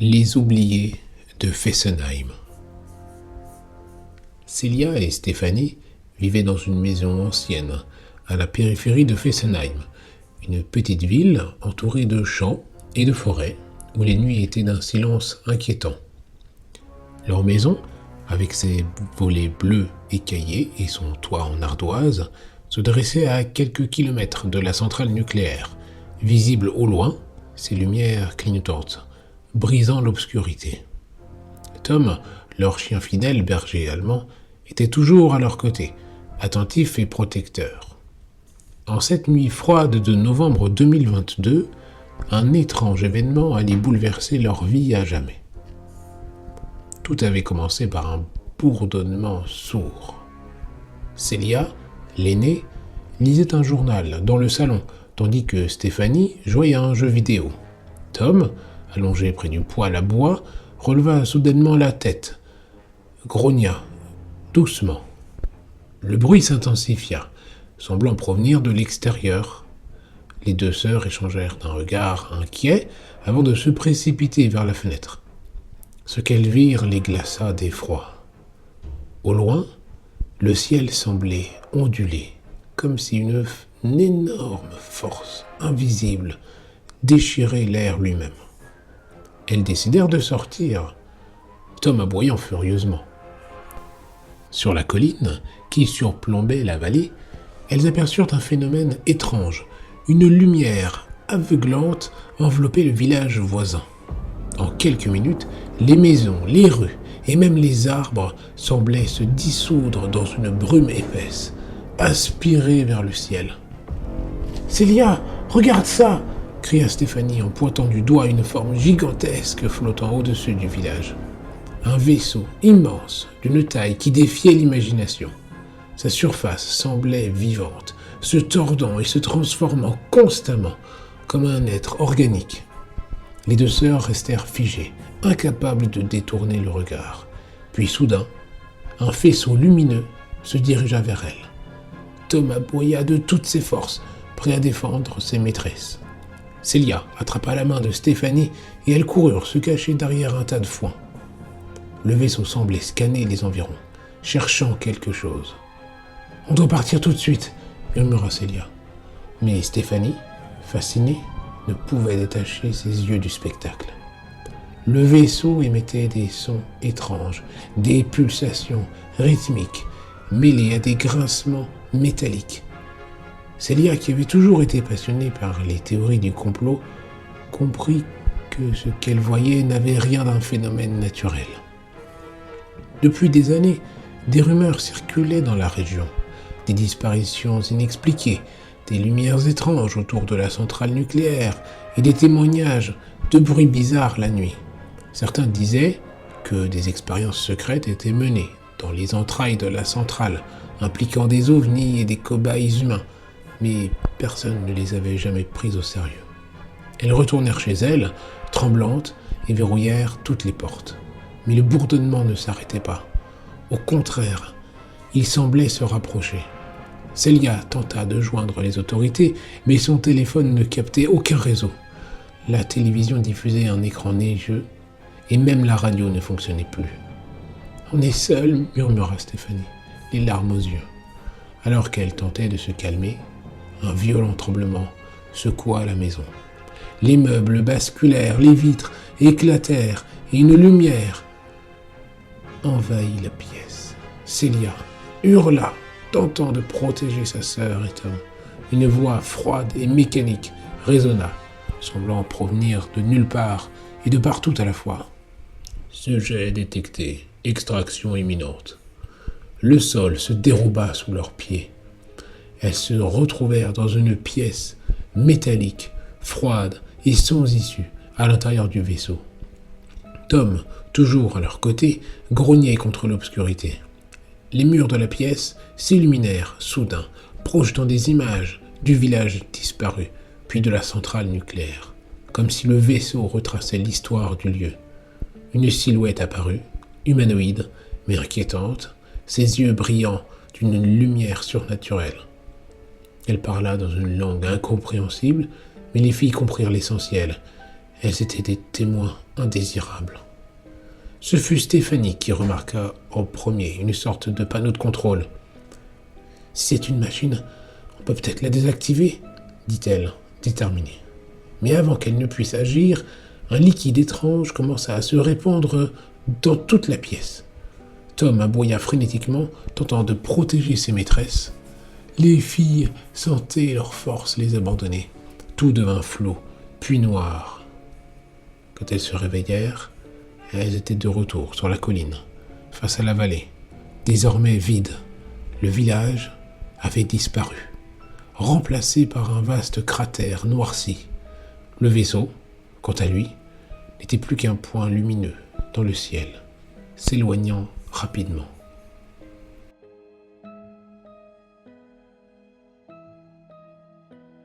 Les oubliés de Fessenheim. Célia et Stéphanie vivaient dans une maison ancienne, à la périphérie de Fessenheim, une petite ville entourée de champs et de forêts, où les nuits étaient d'un silence inquiétant. Leur maison, avec ses volets bleus écaillés et son toit en ardoise, se dressait à quelques kilomètres de la centrale nucléaire, visible au loin, ses lumières clignotantes, brisant l'obscurité. Tom, leur chien fidèle berger allemand, était toujours à leur côté, attentif et protecteur. En cette nuit froide de novembre 2022, un étrange événement allait bouleverser leur vie à jamais. Tout avait commencé par un bourdonnement sourd. Célia, l'aînée, lisait un journal dans le salon, tandis que Stéphanie jouait à un jeu vidéo. Tom, allongé près du poêle à bois, releva soudainement la tête, grogna, doucement. Le bruit s'intensifia, semblant provenir de l'extérieur. Les deux sœurs échangèrent un regard inquiet avant de se précipiter vers la fenêtre. Ce qu'elles virent les glaça d'effroi. Au loin, le ciel semblait onduler, comme si une énorme force invisible déchirait l'air lui-même. Elles décidèrent de sortir, Tom aboyant furieusement. Sur la colline, qui surplombait la vallée, elles aperçurent un phénomène étrange. Une lumière aveuglante enveloppait le village voisin. En quelques minutes, les maisons, les rues et même les arbres semblaient se dissoudre dans une brume épaisse, aspirée vers le ciel. « Célia, regarde ça !» cria Stéphanie en pointant du doigt une forme gigantesque flottant au-dessus du village. Un vaisseau immense, d'une taille qui défiait l'imagination. Sa surface semblait vivante, se tordant et se transformant constamment comme un être organique. Les deux sœurs restèrent figées, incapables de détourner le regard. Puis soudain, un faisceau lumineux se dirigea vers elles. Tom aboya de toutes ses forces, prêt à défendre ses maîtresses. Célia attrapa la main de Stéphanie et elles coururent se cacher derrière un tas de foin. Le vaisseau semblait scanner les environs, cherchant quelque chose. « On doit partir tout de suite !» murmura Célia. Mais Stéphanie, fascinée, ne pouvait détacher ses yeux du spectacle. Le vaisseau émettait des sons étranges, des pulsations rythmiques, mêlées à des grincements métalliques. Célia, qui avait toujours été passionnée par les théories du complot, comprit que ce qu'elle voyait n'avait rien d'un phénomène naturel. Depuis des années, des rumeurs circulaient dans la région, des disparitions inexpliquées, des lumières étranges autour de la centrale nucléaire et des témoignages de bruits bizarres la nuit. Certains disaient que des expériences secrètes étaient menées dans les entrailles de la centrale, impliquant des ovnis et des cobayes humains, mais personne ne les avait jamais pris au sérieux. Elles retournèrent chez elles, tremblantes, et verrouillèrent toutes les portes. Mais le bourdonnement ne s'arrêtait pas. Au contraire, il semblait se rapprocher. Célia tenta de joindre les autorités, mais son téléphone ne captait aucun réseau. La télévision diffusait un écran neigeux, et même la radio ne fonctionnait plus. « On est seuls » murmura Stéphanie, les larmes aux yeux. Alors qu'elle tentait de se calmer, un violent tremblement secoua la maison. Les meubles basculèrent, les vitres éclatèrent, et une lumière envahit la pièce. Célia hurla, tentant de protéger sa sœur et Tom. Une voix froide et mécanique résonna, semblant provenir de nulle part et de partout à la fois. Sujet détecté, extraction imminente. Le sol se déroba sous leurs pieds. Elles se retrouvèrent dans une pièce métallique, froide et sans issue à l'intérieur du vaisseau. Tom, toujours à leur côté, grognait contre l'obscurité. Les murs de la pièce s'illuminèrent soudain, projetant des images du village disparu, puis de la centrale nucléaire, comme si le vaisseau retraçait l'histoire du lieu. Une silhouette apparut, humanoïde, mais inquiétante, ses yeux brillants d'une lumière surnaturelle. Elle parla dans une langue incompréhensible, mais les filles comprirent l'essentiel. Elles étaient des témoins indésirables. Ce fut Stéphanie qui remarqua en premier une sorte de panneau de contrôle. « Si c'est une machine, on peut peut-être la désactiver ?» dit-elle, déterminée. Mais avant qu'elle ne puisse agir, un liquide étrange commença à se répandre dans toute la pièce. Tom aboya frénétiquement, tentant de protéger ses maîtresses. Les filles sentaient leur force les abandonner. Tout devint flot, puis noir. Quand elles se réveillèrent, elles étaient de retour sur la colline, face à la vallée, désormais vide. Le village avait disparu, remplacé par un vaste cratère noirci. Le vaisseau, quant à lui, n'était plus qu'un point lumineux dans le ciel, s'éloignant rapidement.